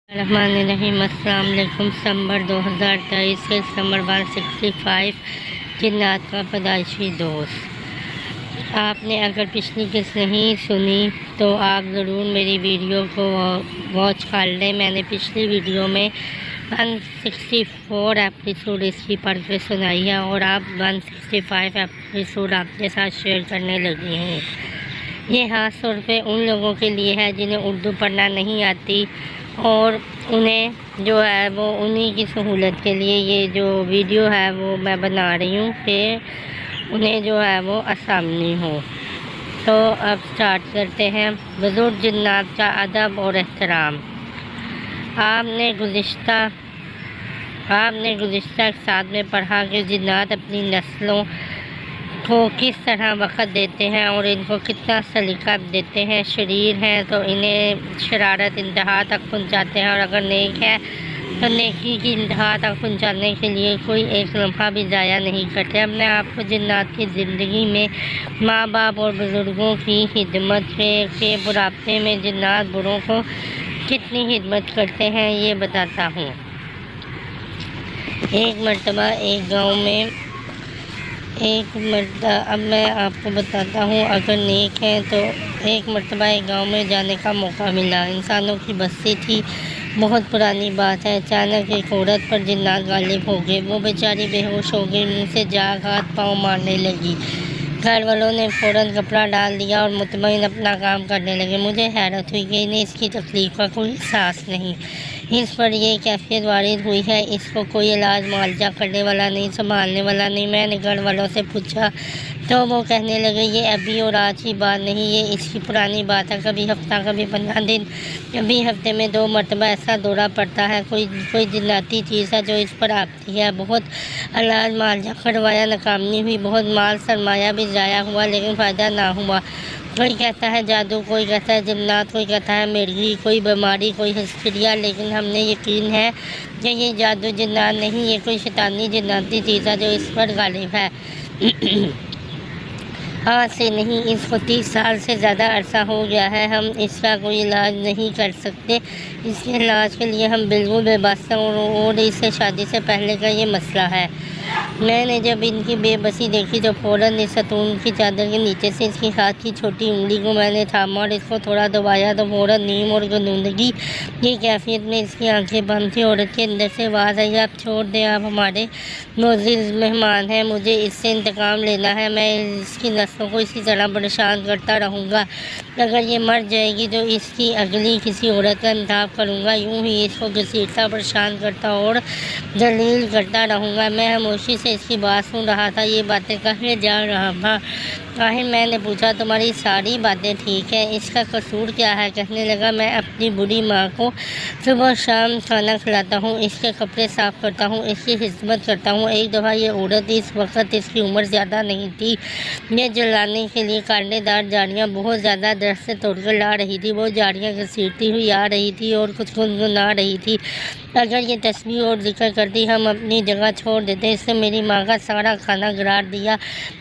الرحمن الرحیم۔ السلام علیکم۔ ستمبر 2023 سے ستمبر 165 جنات کا پیدائشی دوست۔ آپ نے اگر پچھلی قسط نہیں سنی تو آپ ضرور میری ویڈیو کو واچ کر لیں۔ میں نے پچھلی ویڈیو میں 164 ایپیسوڈ اس کی پڑھ کے سنائی ہے اور آپ 165 ایپیسوڈ آپ کے ساتھ شیئر کرنے لگی ہیں۔ یہ خاص طور پہ ان لوگوں کے لیے ہے جنہیں اردو پڑھنا نہیں آتی اور انہیں جو ہے وہ انہی کی سہولت کے لیے یہ جو ویڈیو ہے وہ میں بنا رہی ہوں کہ انہیں جو ہے وہ آسانی ہو۔ تو اب سٹارٹ کرتے ہیں۔ بزرگ جنات کا ادب اور احترام۔ آپ نے گزشتہ اقساط میں پڑھا کہ جنات اپنی نسلوں کو کس طرح وقت دیتے ہیں اور ان کو کتنا سلیقہ دیتے ہیں۔ شریر ہیں تو انہیں شرارت انتہا تک پہنچاتے ہیں اور اگر نیک ہے تو نیکی کی انتہا تک پہنچانے کے لیے کوئی ایک لمحہ بھی ضائع نہیں کرتے۔ اپنے آپ کو جنات کی زندگی میں ماں باپ اور بزرگوں کی خدمت کے بڑھاپے میں جنات بڑوں کو کتنی خدمت کرتے ہیں یہ بتاتا ہوں۔ اب میں آپ کو بتاتا ہوں۔ اگر نیک ہے تو ایک مرتبہ ایک گاؤں میں جانے کا موقع ملا۔ انسانوں کی بستی تھی، بہت پرانی بات ہے۔ اچانک ایک عورت پر جنات غالب ہو گئے۔ وہ بیچاری بے ہوش ہو گئی، منہ سے جاگ ہاتھ پاؤں مارنے لگی۔ گھر والوں نے فوراً کپڑا ڈال دیا اور مطمئن اپنا کام کرنے لگے۔ مجھے حیرت ہوئی کہ انہیں اس کی تکلیف کا کوئی احساس نہیں۔ اس پر یہ کیفیت وارد ہوئی ہے، اس کو کوئی علاج معالجہ کرنے والا نہیں، سنبھالنے والا نہیں۔ میں نے گھر والوں سے پوچھا تو وہ کہنے لگے یہ ابھی اور آج کی بات نہیں، یہ اس کی پرانی بات ہے۔ کبھی ہفتہ، کبھی 15 دن، کبھی ہفتے میں 2 مرتبہ ایسا دورہ پڑتا ہے۔ کوئی جناتی چیز ہے جو اس پر آتی ہے۔ بہت علاج معالجہ کروایا، ناکامی ہوئی، بہت مال سرمایہ بھی ضائع ہوا لیکن فائدہ نہ ہوا۔ کوئی کہتا ہے جادو، کوئی کہتا ہے جنات، کوئی کہتا ہے مرگی، کوئی بیماری، کوئی ہسپیریا، لیکن ہم نے یقین ہے کہ یہ جادو جنات نہیں، یہ کوئی شیطانی جناتی چیز ہے جو اس پر غالب ہے۔ آج سے نہیں، اس کو 30 سال سے زیادہ عرصہ ہو گیا ہے۔ ہم اس کا کوئی علاج نہیں کر سکتے۔ اس کے علاج کے لیے ہم بالکل بے بس ہیں اور اس سے شادی سے پہلے کا یہ مسئلہ ہے۔ میں نے جب ان کی بے بسی دیکھی تو فوراً اس ستون کی چادر کے نیچے سے اس کی ہاتھ کی چھوٹی انگلی کو میں نے تھاما اور اس کو تھوڑا دبایا تو فوراً نیم اور گنودگی کی کیفیت میں اس کی آنکھیں بند تھیں۔ عورت کے اندر سے آواز آئی، آپ چھوڑ دیں، آپ ہمارے معزز مہمان ہیں، مجھے اس سے انتقام لینا ہے۔ میں اس کی نسلوں کو اسی طرح پریشان کرتا رہوں گا۔ اگر یہ مر جائے گی تو اس کی اگلی کسی عورت کا انتخاب کروں گا۔ یوں ہی اس کو گھسیٹتا، پریشان کرتا اور ذلیل کرتا رہوں گا۔ میں خاموشی سے اس کی بات سن رہا تھا۔ یہ باتیں کہے جا رہا تھا۔ آخر میں نے پوچھا تمہاری ساری باتیں ٹھیک ہیں، اس کا قصور کیا ہے؟ کہنے لگا میں اپنی بوڑھی ماں کو صبح شام کھانا کھلاتا ہوں، اس کے کپڑے صاف کرتا ہوں، اس کی خدمت کرتا ہوں۔ ایک دفعہ یہ عورت، اس وقت اس کی عمر زیادہ نہیں تھی، یہ جلانے کے لیے کانٹے دار جاڑیاں بہت زیادہ درخت سے توڑ کر لا رہی تھی۔ وہ جاڑیاں گھسیٹتی ہوئی آ رہی تھی اور کچھ گنگنا رہی تھی۔ اگر یہ تسبیح اور ذکر کرتی ہم اپنی جگہ چھوڑ دیتے۔ اس نے میری ماں کا سارا کھانا گرا دیا۔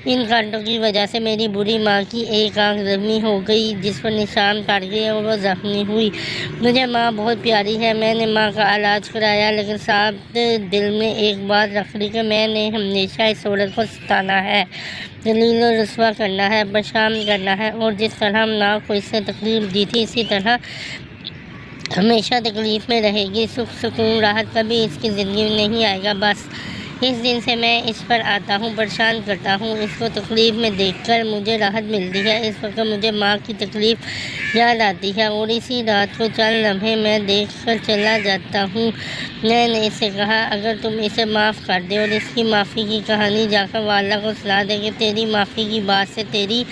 ان کانٹوں کی وجہ سے میری بوڑھی ماں کی ایک آنکھ زخمی ہو گئی، جس پر نشان پڑ گئے اور وہ زخمی ہوئی۔ مجھے ماں بہت پیاری ہے۔ میں نے ماں کا علاج کرایا لیکن صاحب دل میں ایک بات رکھ لی کہ میں نے ہمیشہ اس عورت کو ستانا ہے، ذلیل و رسوا کرنا ہے، پریشان کرنا ہے اور جس طرح ہم ماں کو اس نے تکلیف دی تھی اسی طرح ہمیشہ تکلیف میں رہے گی۔ سکھ سکون راحت کبھی اس کی زندگی میں نہیں آئے گا۔ بس اس دن سے میں اس پر آتا ہوں، پریشان کرتا ہوں، اس کو تکلیف میں دیکھ کر مجھے راحت ملتی ہے۔ اس وقت مجھے ماں کی تکلیف یاد آتی ہے اور اسی رات کو چند لمحے میں دیکھ کر چلا جاتا ہوں۔ میں نے اس سے کہا اگر تم اسے معاف کر دے اور اس کی معافی کی کہانی جا کر والدہ کو سنا دے کہ تیری معافی کی بات سے تیری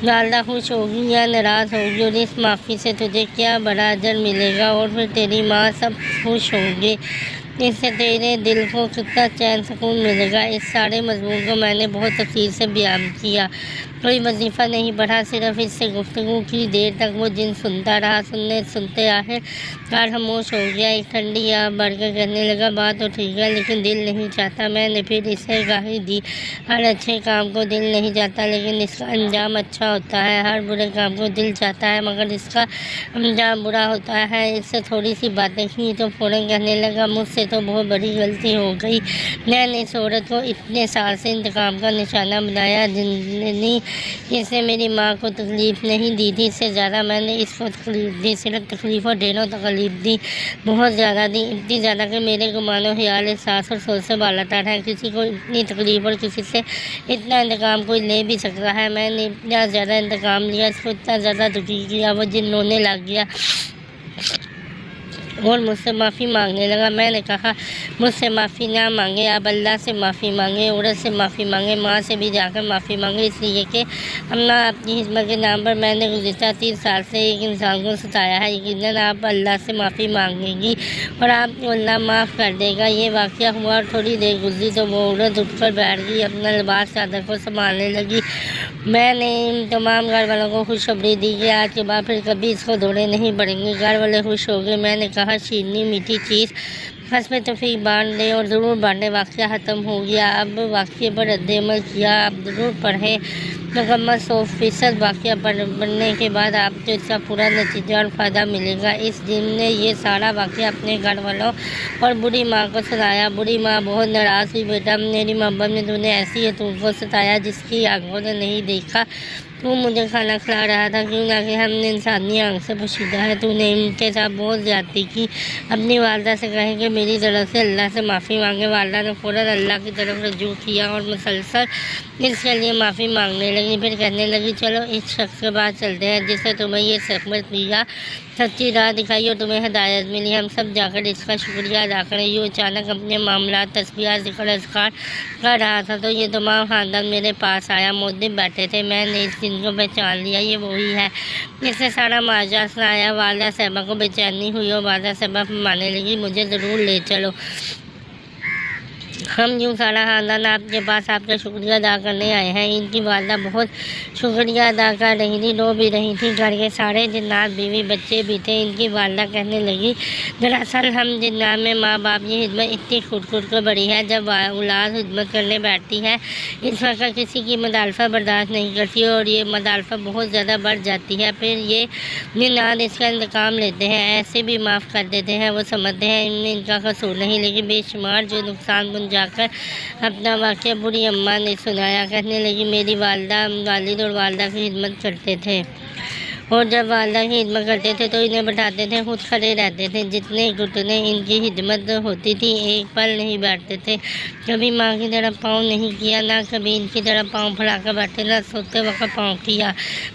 والدہ خوش ہوگی یا ناراض ہوگی اور اس معافی سے تجھے کیا بڑا اجر ملے گا اور پھر تیری ماں سب خوش ہوں گے۔ اس سے تیرے دل کو کتنا چین سکون ملے گا۔ اس سارے مضمون کو میں نے بہت تفصیل سے بیان کیا، کوئی وظیفہ نہیں پڑھا، صرف اس سے گفتگو کی۔ دیر تک وہ جن سنتا رہا، سنتے آخر کار خاموش ہو گیا۔ ایک ٹھنڈی آہ بھر کر کہنے لگا، بات تو ٹھیک ہے لیکن دل نہیں چاہتا۔ میں نے پھر اسے گاہی دی، ہر اچھے کام کو دل نہیں چاہتا لیکن اس کا انجام اچھا ہوتا ہے، ہر برے کام کو دل چاہتا ہے مگر اس کا انجام برا ہوتا ہے۔ اس سے تھوڑی سی باتیں کی تو فوراً کہنے لگا، مجھ سے تو بہت بڑی غلطی ہو گئی، میں نے اس عورت کو اتنے سال سے انتقام کا نشانہ بنایا، جتنی اس نے میری ماں کو تکلیف نہیں دی تھی اس سے زیادہ میں نے اس کو تکلیف دی، صرف تکلیف اور ڈھیروں تکلیف دی، بہت زیادہ دی، اتنی زیادہ کہ میرے گمان و خیال، احساس اور سوچ سے بالاتر ہے۔ کسی کو اتنی تکلیف اور کسی سے اتنا انتقام کوئی لے بھی سکتا ہے؟ میں نے اتنا زیادہ انتقام لیا، اس کو اتنا زیادہ دکھی کیا، وہ جن رونے لگ گیا اور مجھ سے معافی مانگنے لگا۔ میں نے کہا، مجھ سے معافی نہ مانگے، آپ اللہ سے معافی مانگے، عورت سے معافی مانگے، ماں سے بھی جا کر معافی مانگے، اس لیے کہ اماں اپنی خدمت کے نام پر میں نے گزشتہ 30 سال سے ایک انسان کو ستایا ہے۔ یقیناً آپ اللہ سے معافی مانگیں گی اور آپ کو اللہ معاف کر دے گا۔ یہ واقعہ ہوا اور تھوڑی دیر گزری تو وہ عورت اٹھ کر بیٹھ گئی، اپنا لباس چادر کو سنبھالنے لگی۔ میں نے ان تمام گھر والوں کو خوشخبری دی کہ آج کے بعد پھر کبھی اس کو دھونے نہیں پڑیں گے۔ گھر والے خوش ہو گئے۔ میں نے کہا، شیرنی میٹھی چیز قسم تفریح بانٹ دیں اور ضرور بانٹیں۔ واقعہ ختم ہو گیا۔ اب واقعے پر رد عمل کیا، آپ ضرور پڑھیں، مکمل 100% واقعہ پڑھنے کے بعد آپ کو اس کا پورا نتیجہ اور فائدہ ملے گا۔ اس دن نے یہ سارا واقعہ اپنے گھر والوں اور بوڑھی ماں کو سنایا۔ بوڑھی ماں بہت ناراض ہوئی، بیٹا میری محبت میں تو نے ایسی یتیم کو ستایا جس کی آنکھوں نے نہیں دیکھا، تو مجھے کھانا کھلا رہا تھا، کیوں نہ کہ ہم نے انسانی آنکھ سے پوشیدہ ہے، تو نے ان کے ساتھ بہت زیادتی کی۔ اپنی والدہ سے کہیں کہ میری طرف سے اللہ سے معافی مانگے۔ والدہ نے فوراً اللہ کی طرف رجوع کیا اور مسلسل اس کے لیے معافی مانگنے لگی۔ پھر کہنے لگی، چلو اس شخص کے پاس چلتے ہیں جس نے تمہیں یہ سبق دیا، سچی راہ دکھائی اور تمہیں ہدایت ملی، ہم سب جا کر اس کا شکریہ ادا کریں۔ یوں اچانک اپنے معاملات، تسبیحات، ذکر اذکار کر رہا تھا تو یہ تمام خاندان میرے پاس آیا، مودب بیٹھے تھے۔ میں نے اس دن کو پہچان لیا، یہ وہی ہے۔ اس نے سارا ماجرا سنایا۔ والدہ صاحبہ کو بے چینی ہوئی اور والدہ صاحبہ فرمانے لگی، مجھے ضرور لے چلو، ہم یوں سارا خاندان آپ کے پاس آپ کا شکریہ ادا کرنے آئے ہیں۔ ان کی والدہ بہت شکریہ ادا کر رہی تھی، رو بھی رہی تھی، گھر کے سارے جنات، بیوی بچے بھی تھے۔ ان کی والدہ کہنے لگی، دراصل ہم جنات میں ماں باپ کی خدمت اتنی خود کو بڑی ہے، جب اولاد خدمت کرنے بیٹھتی ہے اس وقت کسی کی مدالفہ برداشت نہیں کرتی اور یہ مدالفہ بہت زیادہ بڑھ جاتی ہے، پھر یہ جنات اس کا انتقام لیتے ہیں، ایسے بھی معاف کر دیتے ہیں۔ وہ سمجھتے ہیں ان میں ان کا قصور نہیں، لیکن بے شمار جو نقصان بن جا کر اپنا واقعہ بوڑھی اماں نے سنایا۔ کہنے لگی، میری والدہ والد اور والدہ کی خدمت کرتے تھے اور جب والدہ کی خدمت کرتے تھے تو انہیں بٹھاتے تھے، خود کھڑے رہتے تھے، جتنے گھٹنے ان کی خدمت ہوتی تھی ایک پل نہیں بیٹھتے تھے، کبھی ماں کی طرف پاؤں نہیں کیا، نہ کبھی ان کی طرف پاؤں پھیلا کر بیٹھے، نہ سوتے وقت پاؤں کیا۔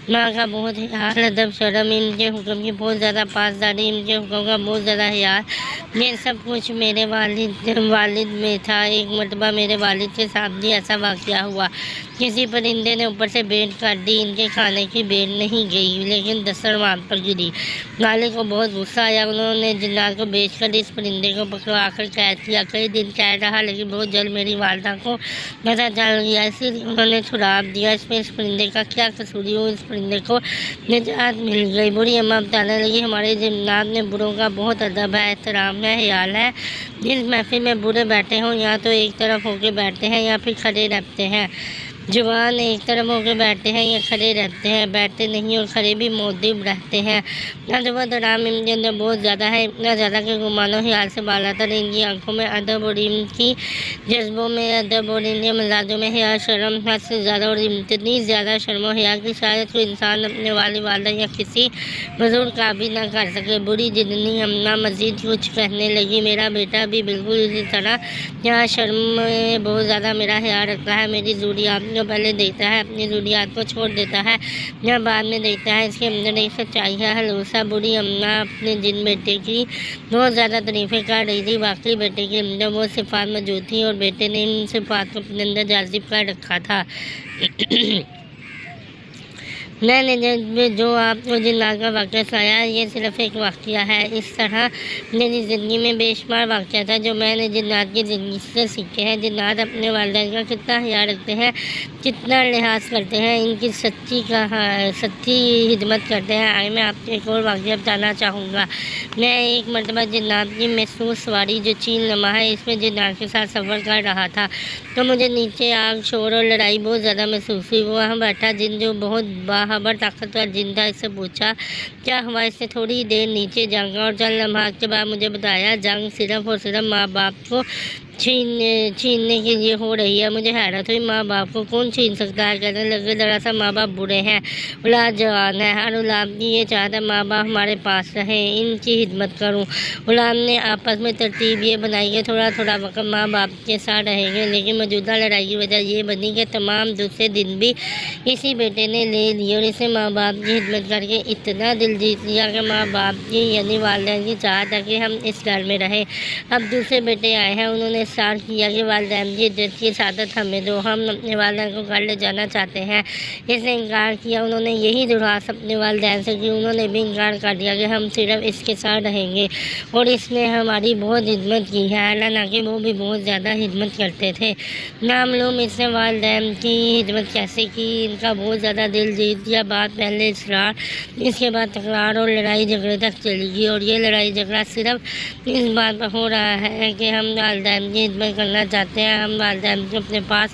ماں کا بہت خیال، ادب شرم، ان کے حکم کی بہت زیادہ پاسداری، ان کے حکم کا بہت زیادہ خیال، یہ سب کچھ میرے والد میں تھا۔ ایک مرتبہ میرے والد کے ساتھ بھی ایسا واقعہ ہوا، کسی پرندے نے اوپر سے بیل کاٹ دی، ان کے کھانے کی بیل نہیں گئی لیکن دسترخوان پر گری۔ والد کو بہت غصہ آیا، انہوں نے جنات کو بھیج کر اس پرندے کو پکڑوا کر قید کیا۔ کئی دن قید رہا لیکن بہت جلد میری والدہ کو پتہ چل گیا، اسی لیے انہوں نے چھڑا دیا۔ اس میں اس پرندے کا کیا قصور، اس پرندے کو نجات مل گئی۔ بوڑھی اماں بتانے لگی، ہمارے جنات میں بوڑھوں کا بہت ادب ہے، احترام ہے، خیال ہے۔ جس محفل میں بوڑھے بیٹھے ہوں یا تو ایک طرف ہو کے بیٹھتے ہیں یا پھر کھڑے رہتے ہیں، جوان ایک طرف ہو کے بیٹھتے ہیں یا کھڑے رہتے ہیں، بیٹھتے نہیں اور کھڑے بھی مودب رہتے ہیں۔ ادب و احترام ان کے اندر بہت زیادہ ہے، اتنا زیادہ کہ گمان و خیال سے بالاتر۔ ان کی آنکھوں میں ادب اور ان کی جذبوں میں ادب اور ان کے مزاجوں میں حیا شرم حد سے زیادہ، اور اتنی زیادہ شرم و حیا کہ شاید کوئی انسان اپنے والدہ یا کسی بزرگ کا بھی نہ کر سکے۔ بوڑھی جتنی اماں مزید کچھ کہنے لگی، میرا بیٹا بھی بالکل اسی طرح یہاں شرم میں بہت زیادہ میرا خیال رکھتا ہے، میری ضروریات کو پہلے دیکھتا ہے، اپنی ضروریات کو چھوڑ دیتا ہے یا بعد میں دیکھتا ہے، اس کے اندر ایک سچائی ہے، خلوص۔ بوڑھی اماں اپنے جن بیٹے کی بہت زیادہ تعریفیں کر رہی تھی، واقعی بیٹے کے اندر وہ صفات موجود تھیں اور بیٹے نے ان صفات کو اپنے اندر جاذب کر رکھا تھا۔ میں نے جو آپ کو جنات کا واقعہ سنایا یہ صرف ایک واقعہ ہے. اس طرح میری زندگی میں بے شمار واقعہ تھا جو میں نے جنات کی زندگی سے سیکھے ہیں. جنات اپنے والدین کا کتنا خیال رکھتے ہیں، کتنا لحاظ کرتے ہیں، ان کی سچی خدمت کرتے ہیں. آئے میں آپ کو ایک اور واقعہ بتانا چاہوں گا. میں ایک مرتبہ جنات کی محسوس سواری جو چیل نما ہے اس میں جنات کے ساتھ سفر کر رہا تھا تو مجھے نیچے آگ، شور اور لڑائی بہت زیادہ محسوس ہوئی. وہاں بیٹھا جن جو بہت باخبر طاقتور جن تھا، اس سے پوچھا کیا ہوا. اس نے تھوڑی دیر نیچے جھانکا اور چند لمحات کے بعد مجھے بتایا جنگ صرف اور صرف ماں باپ کو چھیننے کے لیے ہو رہی ہے. مجھے حیرت ہوئی، ماں باپ کو کون چھین سکتا ہے؟ کہنے لگے دراصل ماں باپ بوڑھے ہیں، اولاد جوان ہے. ہر اولاد کی یہ چاہتا ہے ماں باپ ہمارے پاس رہیں، ان کی خدمت کروں. اولاد نے آپس میں ترتیب یہ بنائی کہ تھوڑا تھوڑا وقت ماں باپ کے ساتھ رہیں گے، لیکن موجودہ لڑائی کی وجہ یہ بنی کہ تمام دوسرے دن بھی اسی بیٹے نے لے لیے اور اسے ماں باپ کی خدمت کر کے اتنا دل جیت لیا کہ ماں باپ کی یعنی والدین کی چاہت ہے کہ ہم اس گھر میں رہیں. اب دوسرے بیٹے آئے ہیں، انہوں نے اصرار کیا کہ والدین کی عزت کی سعادت ہمیں دو، ہم اپنے والدین کو گھر لے جانا چاہتے ہیں. اس نے انکار کیا. انہوں نے یہی درخواست اپنے والدین سے کی. انہوں نے بھی انکار کر دیا کہ ہم صرف اس کے ساتھ رہیں گے اور اس نے ہماری بہت خدمت کی ہے. حالانکہ وہ بھی بہت زیادہ خدمت کرتے تھے. معلوم اس نے والدین کی خدمت کیسے کی، ان کا بہت زیادہ دل جیت دیا. بات پہلے اصرار، اس کے بعد تکرار اور لڑائی جھگڑے تک چلی گئی اور یہ لڑائی جھگڑا صرف اس بات پر ہو رہا ہے کہ ہم والدین کی خدمت کرنا چاہتے ہیں، ہم والدین کو اپنے پاس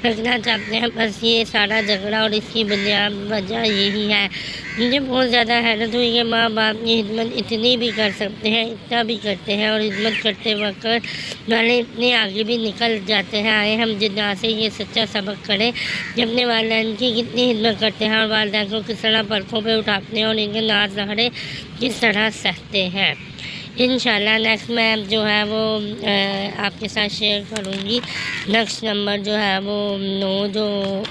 رکھنا چاہتے ہیں. بس یہ سارا جھگڑا اور اس کی بنیاد وجہ یہی ہے. مجھے بہت زیادہ حیرت ہوئی کہ ماں باپ کی خدمت اتنی بھی کر سکتے ہیں، اتنا بھی کرتے ہیں اور خدمت کرتے وقت والے اتنے آگے بھی نکل جاتے ہیں. آئے ہم جنات سے یہ سچا سبق کریں کہ اپنے والدین کی کتنی خدمت کرتے ہیں اور والدین کو کس طرح پلکوں پہ اٹھاتے ہیں اور ان کے ناز نخرے کس طرح سہتے ہیں. انشاءاللہ نیکسٹ میں جو ہے وہ آپ کے ساتھ شیئر کروں گی. نیکسٹ نمبر جو ہے وہ 9 جو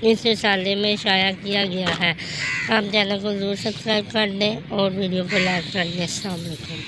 اس رسالے میں شائع کیا گیا ہے. آپ چینل کو ضرور سبسکرائب کر دیں اور ویڈیو کو لائک کر دیں. السلام علیکم.